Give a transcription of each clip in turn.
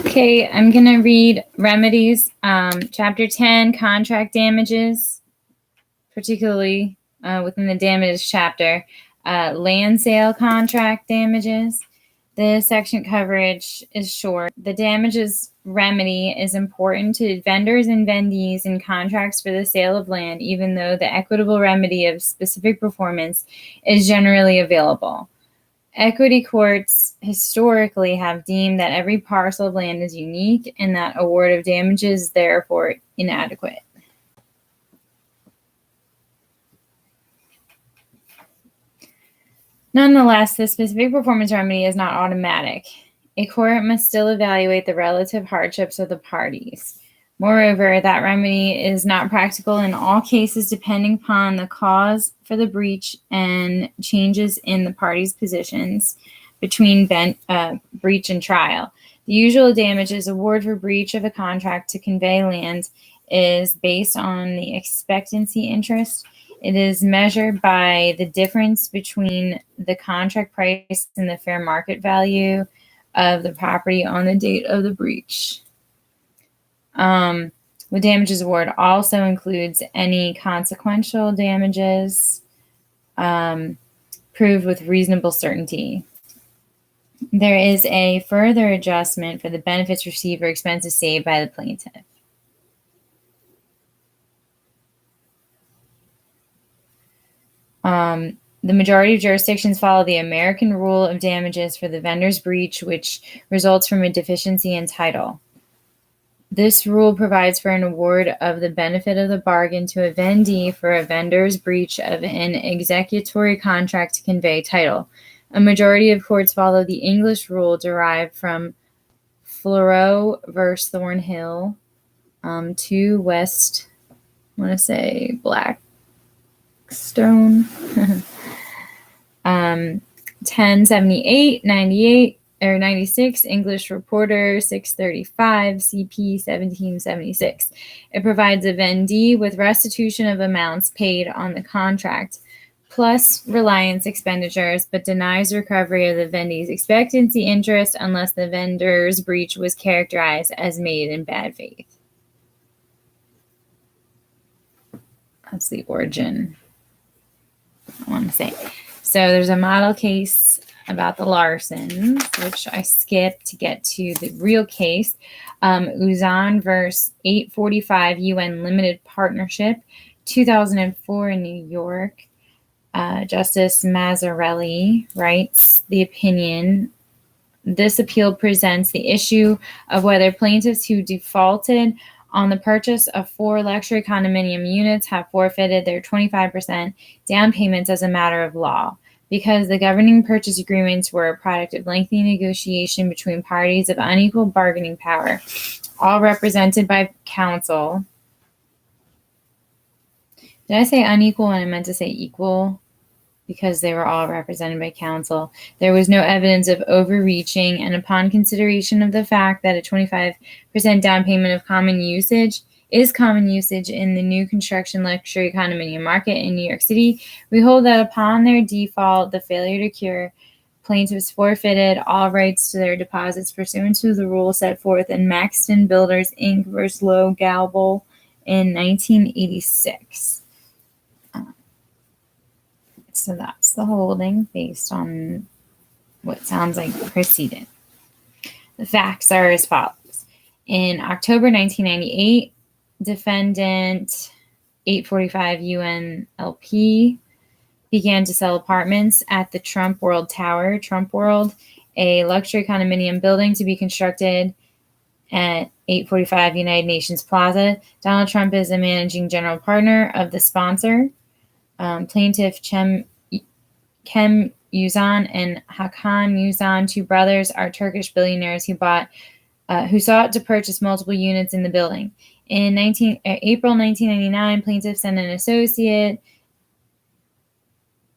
Okay, I'm going to read Remedies, Chapter 10, Contract Damages, particularly within the damages chapter, land sale contract damages. The section coverage is short. The damages remedy is important to vendors and vendees in contracts for the sale of land, even though the equitable remedy of specific performance is generally available. Equity courts historically have deemed that every parcel of land is unique and that award of damages is therefore inadequate. Nonetheless, the specific performance remedy is not automatic. A court must still evaluate the relative hardships of the parties. Moreover, that remedy is not practical in all cases depending upon the cause for the breach and changes in the parties' positions between breach and trial. The usual damages award for breach of a contract to convey land is based on the expectancy interest. It is measured by the difference between the contract price and the fair market value of the property on the date of the breach. The damages award also includes any consequential damages proved with reasonable certainty. There is a further adjustment for the benefits received or expenses saved by the plaintiff. The majority of jurisdictions follow the American rule of damages for the vendor's breach, which results from a deficiency in title. This rule provides for an award of the benefit of the bargain to a vendee for a vendor's breach of an executory contract to convey title. A majority of courts follow the English rule derived from Fleureau v. Thornhill, 2 West, I want to say Blackstone, 1078, 98, or 96, English Reporter 635, CP 1776. It provides a vendee with restitution of amounts paid on the contract, plus reliance expenditures, but denies recovery of the vendee's expectancy interest unless the vendor's breach was characterized as made in bad faith. That's the origin, I want to say. So there's a model case about the Larsons, which I skipped to get to the real case. Uzan versus 845 UN Limited Partnership, 2004 in New York. Justice Mazzarelli writes the opinion. This appeal presents the issue of whether plaintiffs who defaulted on the purchase of 4 luxury condominium units have forfeited their 25% down payments as a matter of law. Because the governing purchase agreements were a product of lengthy negotiation between parties of unequal bargaining power, all represented by counsel. Did I say unequal when I meant to say equal? Because they were all represented by counsel. There was no evidence of overreaching, and upon consideration of the fact that a 25% down payment of common usage is common usage in the new construction luxury condominium market in New York City, we hold that upon their default, the failure to cure, plaintiffs forfeited all rights to their deposits pursuant to the rule set forth in Maxton Builders, Inc. versus Lowe Galbel in 1986. So that's the holding based on what sounds like precedent. The facts are as follows. In October 1998, defendant 845 UNLP began to sell apartments at the Trump World Tower, Trump World, a luxury condominium building to be constructed at 845 United Nations Plaza. Donald Trump is a managing general partner of the sponsor. Plaintiff Kem Uzan and Hakan Uzan, 2 brothers, are Turkish billionaires who sought to purchase multiple units in the building. In April 1999, plaintiffs and an associate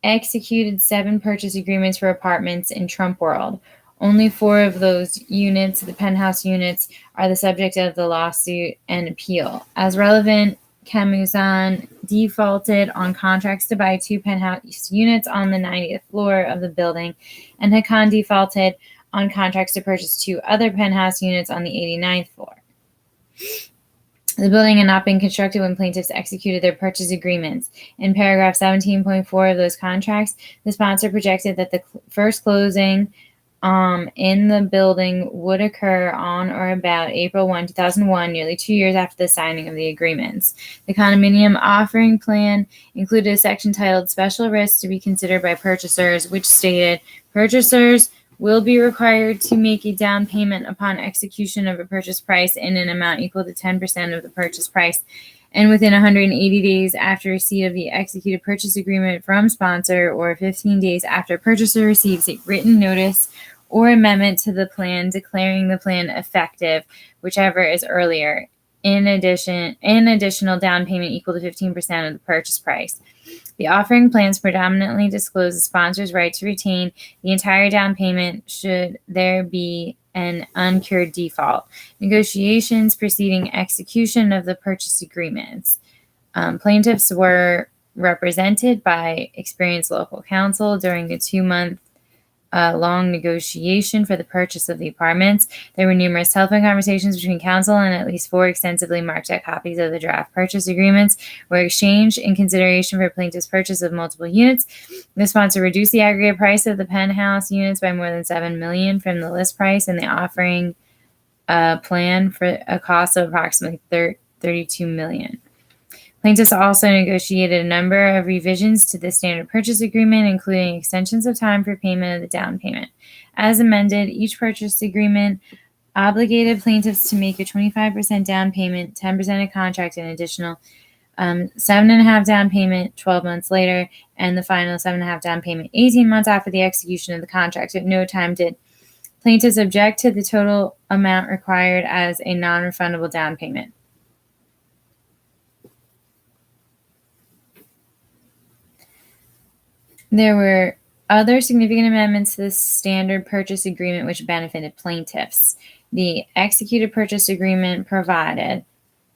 executed 7 purchase agreements for apartments in Trump World. Only 4 of those units, the penthouse units, are the subject of the lawsuit and appeal. As relevant, Kamuzan defaulted on contracts to buy 2 penthouse units on the 90th floor of the building, and Hakan defaulted on contracts to purchase 2 other penthouse units on the 89th floor. The building had not been constructed when plaintiffs executed their purchase agreements. In paragraph 17.4 of those contracts, the sponsor projected that the first closing in the building would occur on or about April 1, 2001, nearly 2 years after the signing of the agreements. The condominium offering plan included a section titled Special Risks to be Considered by Purchasers, which stated, purchasers will be required to make a down payment upon execution of a purchase price in an amount equal to 10% of the purchase price, and within 180 days after receipt of the executed purchase agreement from sponsor, or 15 days after purchaser receives a written notice or amendment to the plan declaring the plan effective, whichever is earlier, in additional down payment equal to 15% of the purchase price. The offering plans predominantly disclose the sponsor's right to retain the entire down payment should there be an uncured default. Negotiations preceding execution of the purchase agreements. Plaintiffs were represented by experienced local counsel during a 2-month long negotiation for the purchase of the apartments. There were numerous telephone conversations between counsel, and at least 4 extensively marked out copies of the draft purchase agreements were exchanged in consideration for plaintiff's purchase of multiple units. The sponsor reduced the aggregate price of the penthouse units by more than $7 million from the list price, and the offering plan for a cost of approximately $32 million. Plaintiffs also negotiated a number of revisions to the standard purchase agreement, including extensions of time for payment of the down payment. As amended, each purchase agreement obligated plaintiffs to make a 25% down payment, 10% of contract, and additional 7.5% down payment 12 months later, and the final 7.5% down payment 18 months after the execution of the contract. At no time did plaintiffs object to the total amount required as a non-refundable down payment. There were other significant amendments to the standard purchase agreement which benefited plaintiffs. The executed purchase agreement provides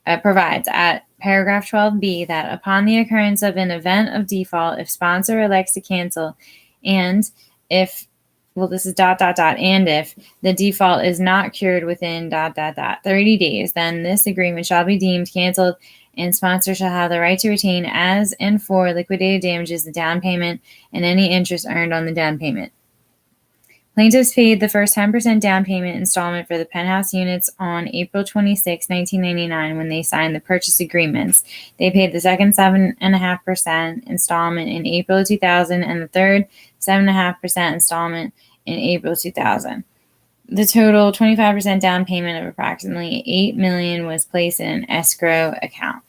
at paragraph 12b that upon the occurrence of an event of default, if sponsor elects to cancel, and if and if the default is not cured within 30 days, then this agreement shall be deemed canceled, and sponsor shall have the right to retain as and for liquidated damages the down payment and any interest earned on the down payment. Plaintiffs paid the first 10% down payment installment for the penthouse units on April 26, 1999, when they signed the purchase agreements. They paid the second 7.5% installment in April 2000 and the third 7.5% installment in April 2000. The total 25% down payment of approximately $8 million was placed in an escrow account.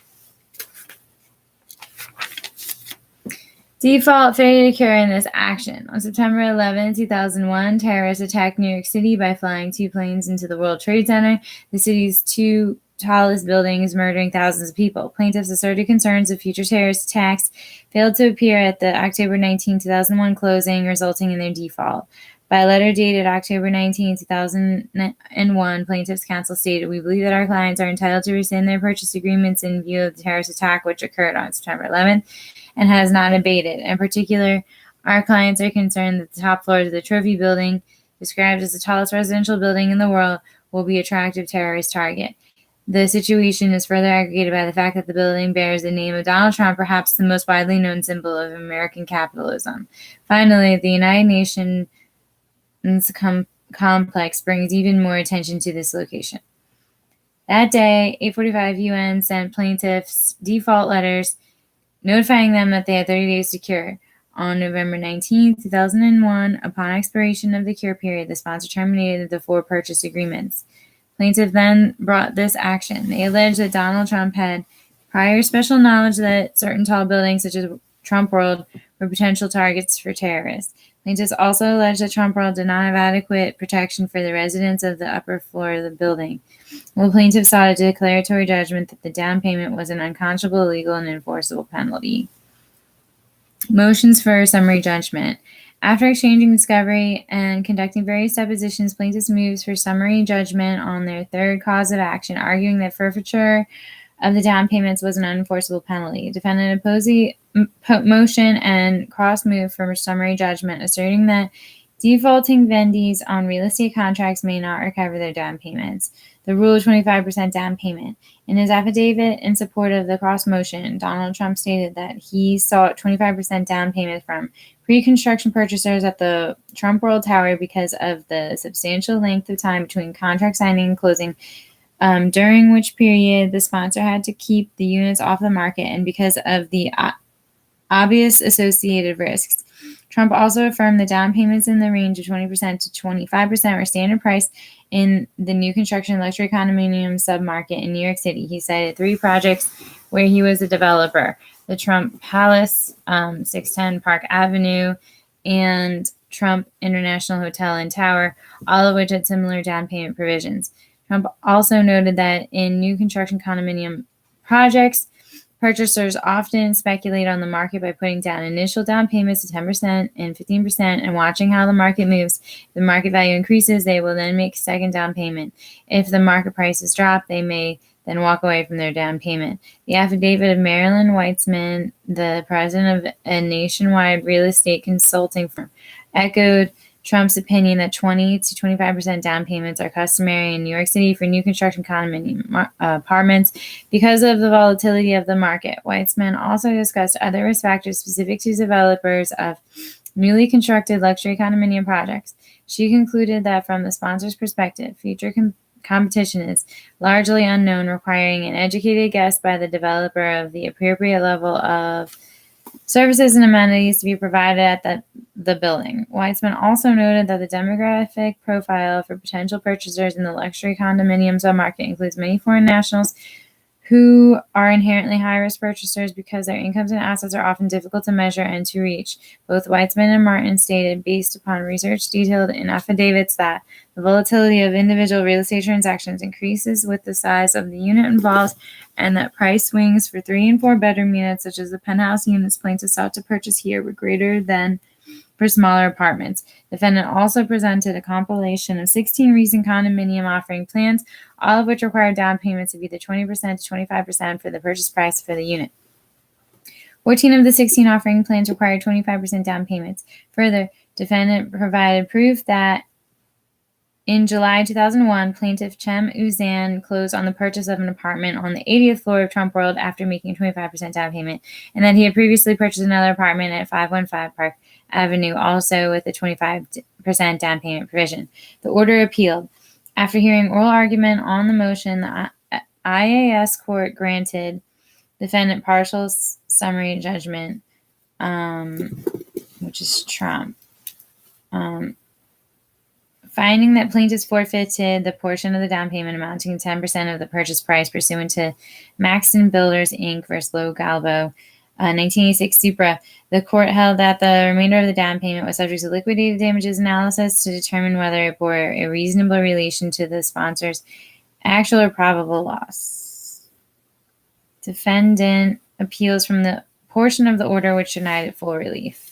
Default failure to cure in this action. On September 11, 2001, terrorists attacked New York City by flying 2 planes into the World Trade Center, the city's 2 tallest buildings, murdering thousands of people. Plaintiffs asserted concerns of future terrorist attacks failed to appear at the October 19, 2001 closing, resulting in their default. By a letter dated October 19, 2001, plaintiffs' counsel stated, "We believe that our clients are entitled to rescind their purchase agreements in view of the terrorist attack which occurred on September 11th and has not abated. In particular, our clients are concerned that the top floors of the trophy building, described as the tallest residential building in the world, will be an attractive terrorist target. The situation is further aggravated by the fact that the building bears the name of Donald Trump, perhaps the most widely known symbol of American capitalism. Finally, the United Nations complex brings even more attention to this location." That day, 8:45 UN sent plaintiffs default letters notifying them that they had 30 days to cure. On November 19, 2001, upon expiration of the cure period, the sponsor terminated the 4 purchase agreements. Plaintiffs then brought this action. They alleged that Donald Trump had prior special knowledge that certain tall buildings, such as Trump World, were potential targets for terrorists. Plaintiffs also alleged that Trump World did not have adequate protection for the residents of the upper floor of the building. Well, plaintiffs sought a declaratory judgment that the down payment was an unconscionable, illegal, and enforceable penalty. Motions for summary judgment. After exchanging discovery and conducting various depositions, plaintiffs moved for summary judgment on their third cause of action, arguing that forfeiture of the down payments was an unenforceable penalty. Defendant opposed the motion and cross-moved for summary judgment, asserting that Defaulting vendees on real estate contracts may not recover their down payments. The rule of 25% down payment. In his affidavit in support of the cross motion, Donald Trump stated that he sought 25% down payment from pre-construction purchasers at the Trump World Tower because of the substantial length of time between contract signing and closing, during which period the sponsor had to keep the units off the market, and because of the obvious associated risks. Trump also affirmed the down payments in the range of 20% to 25% were standard price in the new construction luxury condominium submarket in New York City. He cited 3 projects where he was a developer: the Trump Palace, 610 Park Avenue, and Trump International Hotel and Tower, all of which had similar down payment provisions. Trump also noted that in new construction condominium projects, purchasers often speculate on the market by putting down initial down payments of 10% and 15% and watching how the market moves. If the market value increases, they will then make a second down payment. If the market prices drop, they may then walk away from their down payment. The affidavit of Marilyn Weitzman, the president of a nationwide real estate consulting firm, echoed Trump's opinion that 20 to 25% down payments are customary in New York City for new construction condominium apartments because of the volatility of the market. Weitzman also discussed other risk factors specific to developers of newly constructed luxury condominium projects. She concluded that from the sponsor's perspective, future competition is largely unknown, requiring an educated guess by the developer of the appropriate level of services and amenities to be provided at the building. Weitzman also noted that the demographic profile for potential purchasers in the luxury condominium submarket includes many foreign nationals who are inherently high-risk purchasers because their incomes and assets are often difficult to measure and to reach. Both Weitzman and Martin stated, based upon research detailed in affidavits, that the volatility of individual real estate transactions increases with the size of the unit involved, and that price swings for 3 and 4 bedroom units, such as the penthouse units plaintiffs sought to purchase here, were greater than for smaller apartments. The defendant also presented a compilation of 16 recent condominium offering plans, all of which required down payments of either 20% to 25% for the purchase price for the unit. 14 of the 16 offering plans required 25% down payments. Further, defendant provided proof that in July 2001, plaintiff Cem Uzan closed on the purchase of an apartment on the 80th floor of Trump World after making a 25% down payment, and that he had previously purchased another apartment at 515 Park Avenue, also with a 25% down payment provision. The order appealed. After hearing oral argument on the motion, the IAS court granted defendant partial summary judgment, which is Trump, finding that plaintiffs forfeited the portion of the down payment amounting to 10% of the purchase price pursuant to Maxton Builders, Inc. versus Low Galbo, 1986 Supra. The court held that the remainder of the down payment was subject to liquidated damages analysis to determine whether it bore a reasonable relation to the sponsor's actual or probable loss. Defendant appeals from the portion of the order which denied it full relief.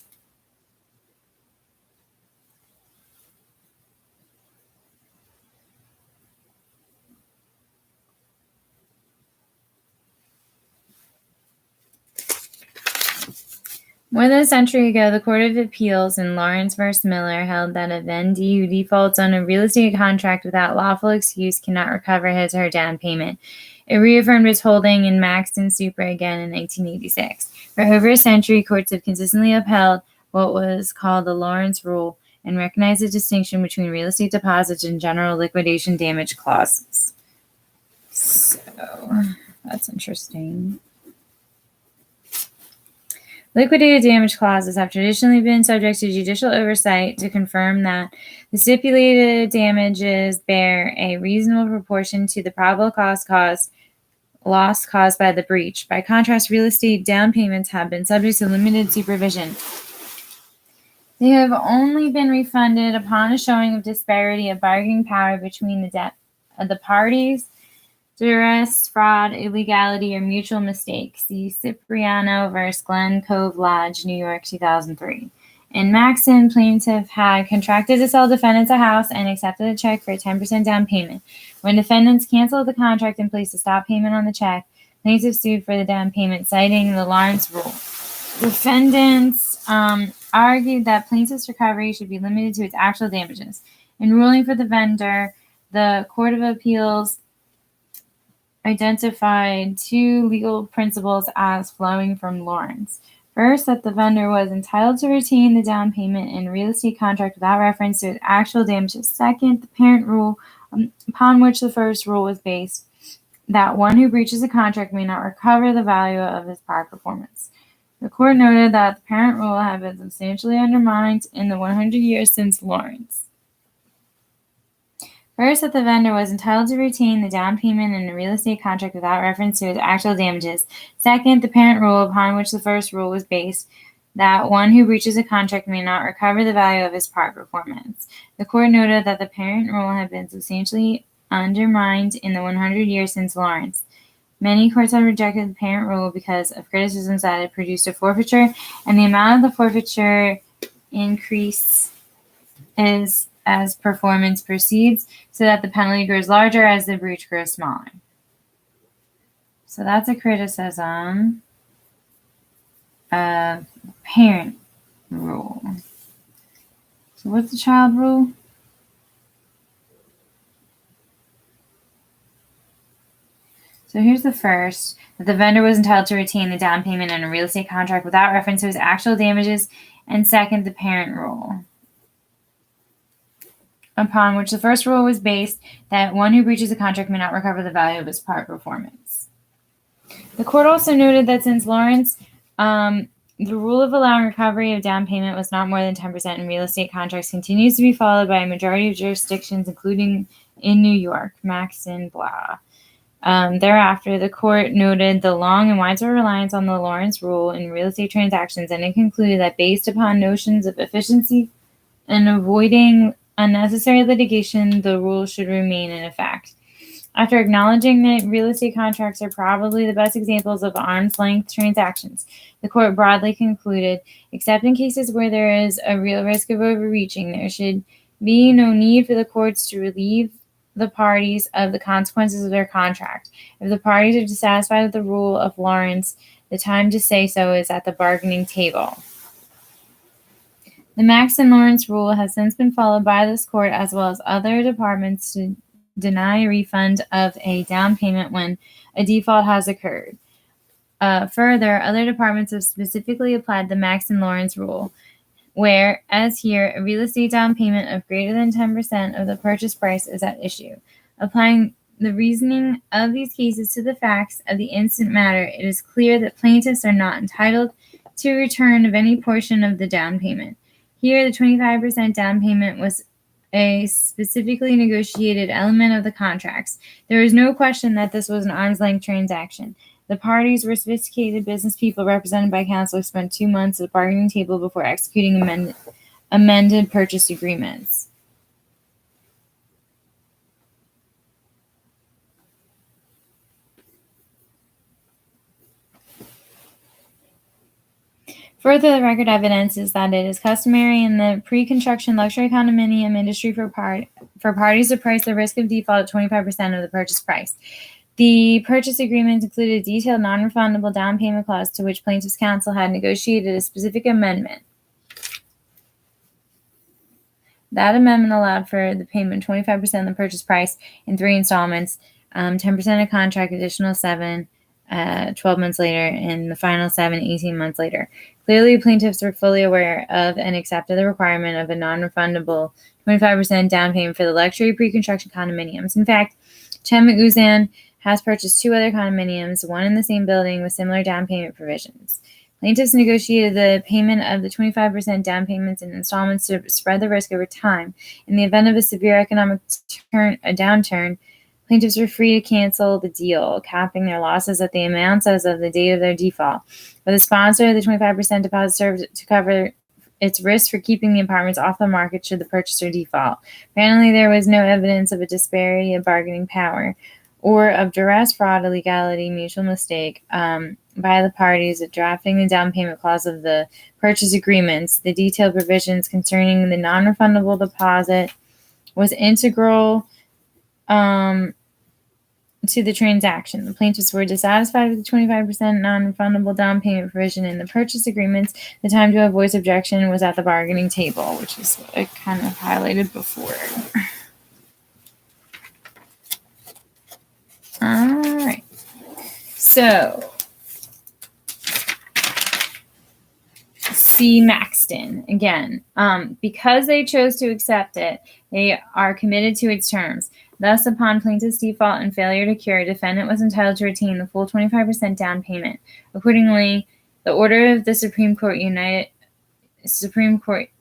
More than a century ago, the Court of Appeals in Lawrence v. Miller held that a vendee who defaults on a real estate contract without lawful excuse cannot recover his or her down payment. It reaffirmed its holding in Maxton Supra again in 1986. For over a century, courts have consistently upheld what was called the Lawrence Rule and recognized the distinction between real estate deposits and general liquidation damage clauses. So, that's interesting. Liquidated damage clauses have traditionally been subject to judicial oversight to confirm that the stipulated damages bear a reasonable proportion to the probable loss caused by the breach. By contrast, real estate down payments have been subject to limited supervision. They have only been refunded upon a showing of disparity of bargaining power between the parties, duress, fraud, illegality, or mutual mistake. See Cipriano v. Glen Cove Lodge, New York, 2003. In Maxton, plaintiff had contracted to sell defendants a house and accepted a check for a 10% down payment. When defendants canceled the contract and placed a stop payment on the check, plaintiff sued for the down payment, citing the Lawrence Rule. Defendants argued that plaintiff's recovery should be limited to its actual damages. In ruling for the vendor, the Court of Appeals identified two legal principles as flowing from Lawrence. First, that the vendor was entitled to retain the down payment in a real estate contract without reference to its actual damages. Second, the parent rule upon which the first rule was based, that one who breaches a contract may not recover the value of his prior performance. The court noted that the parent rule had been substantially undermined in the 100 years since Lawrence. First, that the vendor was entitled to retain the down payment in a real estate contract without reference to its actual damages. Second, the parent rule upon which the first rule was based, that one who breaches a contract may not recover the value of his prior performance. The court noted that the parent rule had been substantially undermined in the 100 years since Lawrence. Many courts have rejected the parent rule because of criticisms that it produced a forfeiture, and the amount of the forfeiture increase is as performance proceeds, so that the penalty grows larger as the breach grows smaller. So that's a criticism of parent rule. So what's the child rule? So here's the first, that the vendor was entitled to retain the down payment in a real estate contract without reference to his actual damages, and second, the parent rule, upon which the first rule was based, that one who breaches a contract may not recover the value of his prior performance. The court also noted that since Lawrence, the rule of allowing recovery of down payment was not more than 10% in real estate contracts continues to be followed by a majority of jurisdictions, including in New York, Maxon, blah. Thereafter, the court noted the long and widespread reliance on the Lawrence rule in real estate transactions, and it concluded that based upon notions of efficiency and avoiding unnecessary litigation, the rule should remain in effect. After acknowledging that real estate contracts are probably the best examples of arm's-length transactions, the court broadly concluded, except in cases where there is a real risk of overreaching, there should be no need for the courts to relieve the parties of the consequences of their contract. If the parties are dissatisfied with the rule of Lawrence, the time to say so is at the bargaining table. The Maxon-Lawrence rule has since been followed by this court as well as other departments to deny a refund of a down payment when a default has occurred. Further, other departments have specifically applied the Maxon-Lawrence rule, where, as here, a real estate down payment of greater than 10% of the purchase price is at issue. Applying the reasoning of these cases to the facts of the instant matter, it is clear that plaintiffs are not entitled to return of any portion of the down payment. Here, the 25% down payment was a specifically negotiated element of the contracts. There is no question that this was an arm's-length transaction. The parties were sophisticated business people represented by counsel who spent 2 months at the bargaining table before executing amended purchase agreements. Further, the record evidence is that it is customary in the pre-construction luxury condominium industry for parties to price the risk of default at 25% of the purchase price. The purchase agreement included a detailed non-refundable down payment clause to which plaintiff's counsel had negotiated a specific amendment. That amendment allowed for the payment of 25% of the purchase price in 3 installments, 10% of contract, additional 7, 12 months later, and the final 7, 18 months later. Clearly, plaintiffs were fully aware of and accepted the requirement of a non-refundable 25% down payment for the luxury pre-construction condominiums. In fact, Chen Uzan has purchased 2 other condominiums, one in the same building with similar down payment provisions. Plaintiffs negotiated the payment of the 25% down payments in installments to spread the risk over time. In the event of a severe economic downturn, plaintiffs were free to cancel the deal, capping their losses at the amounts as of the date of their default. But the sponsor of the 25% deposit served to cover its risk for keeping the apartments off the market should the purchaser default. Apparently, there was no evidence of a disparity of bargaining power or of duress, fraud, illegality, mutual mistake by the parties at drafting the down payment clause of the purchase agreements. The detailed provisions concerning the non-refundable deposit was integral to the transaction. The plaintiffs were dissatisfied with the 25% non-refundable down payment provision in the purchase agreements. The time to have voice objection was at the bargaining table, which is what I kind of highlighted before. All right. So, C. Maxton, again, because they chose to accept it, they are committed to its terms. Thus, upon plaintiff's default and failure to cure, defendant was entitled to retain the full 25% down payment. Accordingly, the order of the Supreme Court,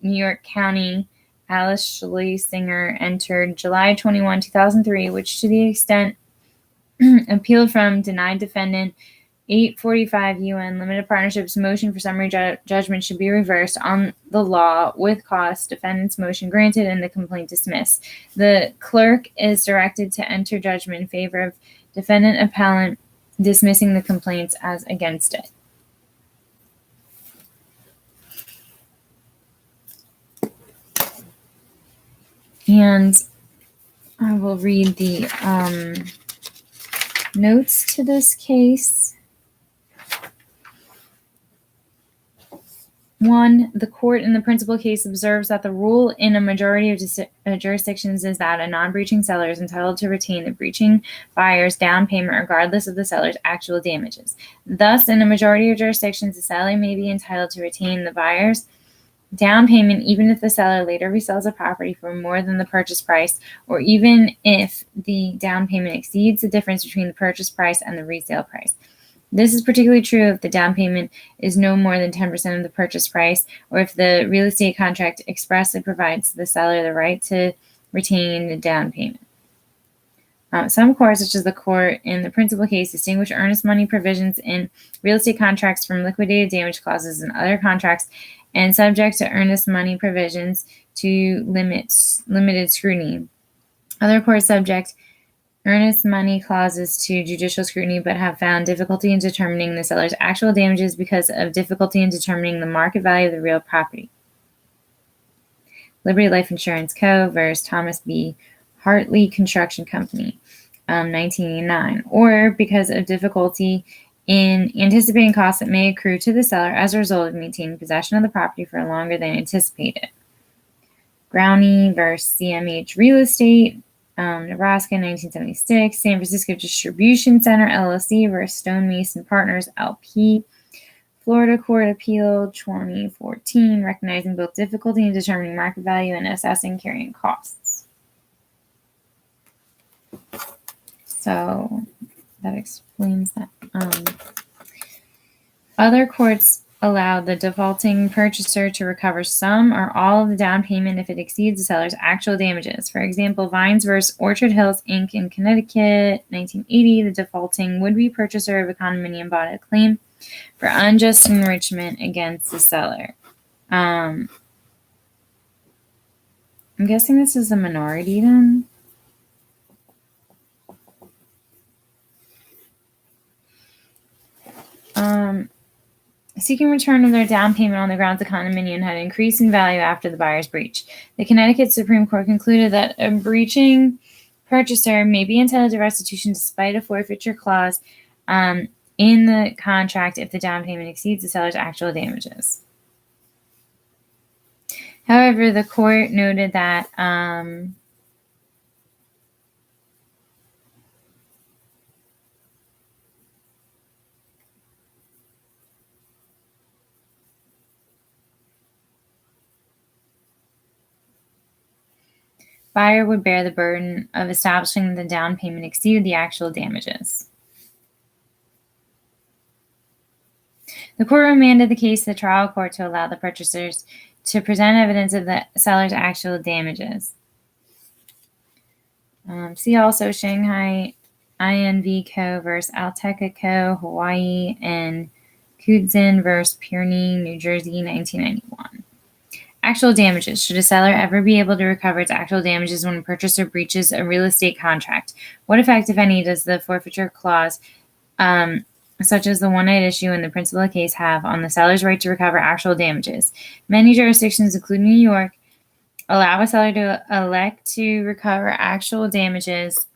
New York County, Alice Schlesinger entered July 21, 2003, which to the extent appealed from, denied defendant 845 UN Limited Partnership's motion for summary judgment should be reversed on the law with cost, defendant's motion granted, and the complaint dismissed. The clerk is directed to enter judgment in favor of defendant appellant, dismissing the complaints as against it. And I will read the notes to this case. 1. The court in the principal case observes that the rule in a majority of jurisdictions is that a non-breaching seller is entitled to retain the breaching buyer's down payment regardless of the seller's actual damages. Thus, in a majority of jurisdictions, the seller may be entitled to retain the buyer's down payment even if the seller later resells a property for more than the purchase price, or even if the down payment exceeds the difference between the purchase price and the resale price. This is particularly true if the down payment is no more than 10% of the purchase price, or if the real estate contract expressly provides the seller the right to retain the down payment. Some courts, such as the court in the principal case, distinguish earnest money provisions in real estate contracts from liquidated damage clauses in other contracts, and subject to earnest money provisions to limited scrutiny. Other courts subject earnest money clauses to judicial scrutiny, but have found difficulty in determining the seller's actual damages because of difficulty in determining the market value of the real property. Liberty Life Insurance Co. versus Thomas B. Hartley Construction Company, 1989, or because of difficulty in anticipating costs that may accrue to the seller as a result of maintaining possession of the property for longer than anticipated. Growney versus CMH Real Estate, Nebraska, 1976. San Francisco Distribution Center, LLC versus Stone Mason Partners, LP. Florida Court Appeal, 2014, recognizing both difficulty in determining market value and assessing carrying costs. So that explains that. Other courts allow the defaulting purchaser to recover some or all of the down payment if it exceeds the seller's actual damages. For example, Vines versus Orchard Hills, Inc. in Connecticut, 1980, the defaulting would-be purchaser of a condominium bought a claim for unjust enrichment against the seller. I'm guessing this is a minority then. Seeking return of their down payment on the grounds the condominium had increased in value after the buyer's breach. The Connecticut Supreme Court concluded that a breaching purchaser may be entitled to restitution despite a forfeiture clause in the contract if the down payment exceeds the seller's actual damages. However, the court noted that buyer would bear the burden of establishing the down payment exceeded the actual damages. The court remanded the case to the trial court to allow the purchasers to present evidence of the seller's actual damages. See also Shanghai INV Co. versus Alteca Co. Hawaii, and Kudzin versus Pierny, New Jersey, 1991. Actual damages. Should a seller ever be able to recover its actual damages when a purchaser breaches a real estate contract? What effect, if any, does the forfeiture clause, such as the one at issue in the principal case, have on the seller's right to recover actual damages? Many jurisdictions, including New York, allow a seller to elect to recover actual damages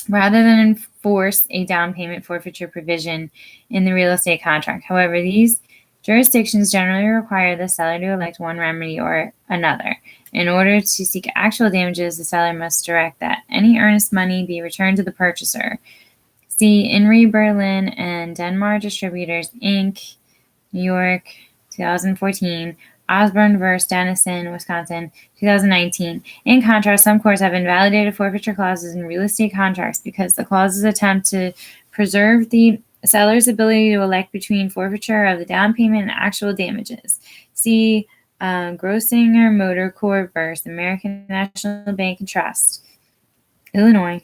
rather than enforce a down payment forfeiture provision in the real estate contract. However, these jurisdictions generally require the seller to elect one remedy or another. In order to seek actual damages, the seller must direct that any earnest money be returned to the purchaser. See Inri Berlin and Denmark Distributors, Inc., New York, 2014. Osborne vs. Denison, Wisconsin, 2019. In contrast, some courts have invalidated forfeiture clauses in real estate contracts because the clauses attempt to preserve the seller's ability to elect between forfeiture of the down payment and actual damages. See Grossinger Motor Corp vs. American National Bank and Trust, Illinois,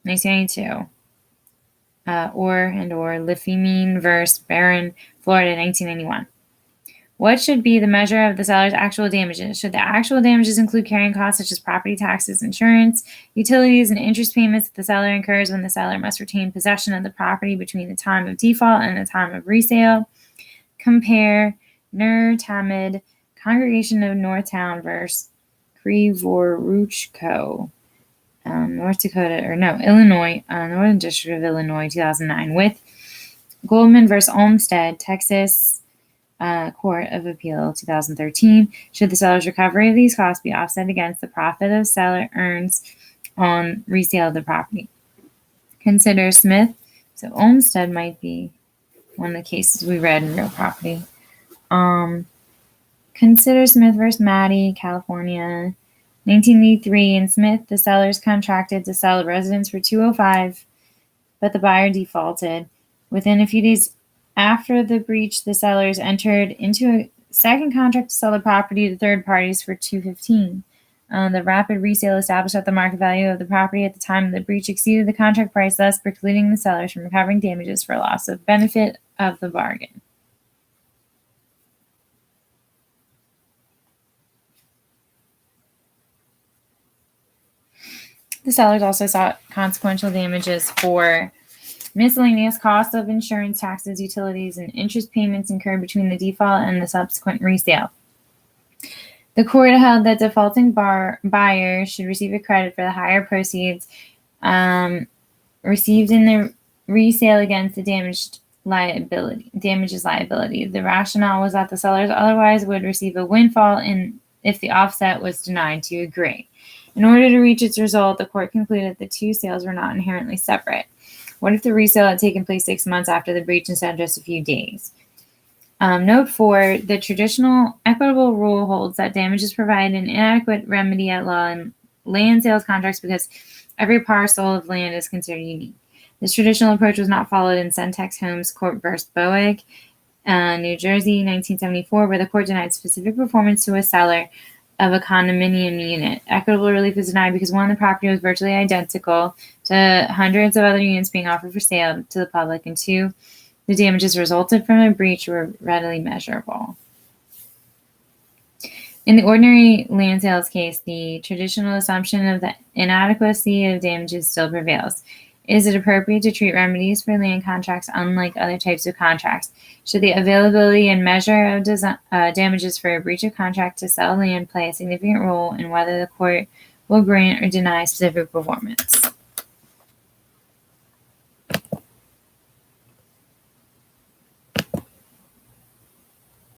1992. Or Lifimine vs. Barron, Florida, 1991. What should be the measure of the seller's actual damages? Should the actual damages include carrying costs such as property taxes, insurance, utilities, and interest payments that the seller incurs when the seller must retain possession of the property between the time of default and the time of resale? Compare Nur Tamid, Congregation of Northtown vs. Krivoruchko, Illinois, Northern District of Illinois, 2009, with Goldman vs. Olmsted, Texas Court of Appeal, 2013. Should the seller's recovery of these costs be offset against the profit the seller earns on resale of the property? Consider Smith. So Olmsted might be one of the cases we read in Real Property. Consider Smith vs. Maddie, California, 1983. In Smith, the sellers contracted to sell a residence for $205, but the buyer defaulted. Within a few days after the breach, the sellers entered into a second contract to sell the property to third parties for $215. The rapid resale established that the market value of the property at the time of the breach exceeded the contract price, thus precluding the sellers from recovering damages for loss of benefit of the bargain. The sellers also sought consequential damages for miscellaneous costs of insurance, taxes, utilities, and interest payments incurred between the default and the subsequent resale. The court held that defaulting buyers should receive a credit for the higher proceeds received in the resale against the damages liability. The rationale was that the sellers otherwise would receive a windfall if the offset was denied to agree. In order to reach its result, the court concluded the two sales were not inherently separate. What if the resale had taken place 6 months after the breach instead of just a few days? Note 4, the traditional equitable rule holds that damages provide an inadequate remedy at law in land sales contracts because every parcel of land is considered unique. This traditional approach was not followed in Centex Homes Court v. Boeing, New Jersey, 1974, where the court denied specific performance to a seller of a condominium unit. Equitable relief was denied because one, the property was virtually identical to hundreds of other units being offered for sale to the public, and two, the damages resulted from a breach were readily measurable. In the ordinary land sales case, the traditional assumption of the inadequacy of damages still prevails. Is it appropriate to treat remedies for land contracts unlike other types of contracts? Should the availability and measure of damages for a breach of contract to sell land play a significant role in whether the court will grant or deny specific performance?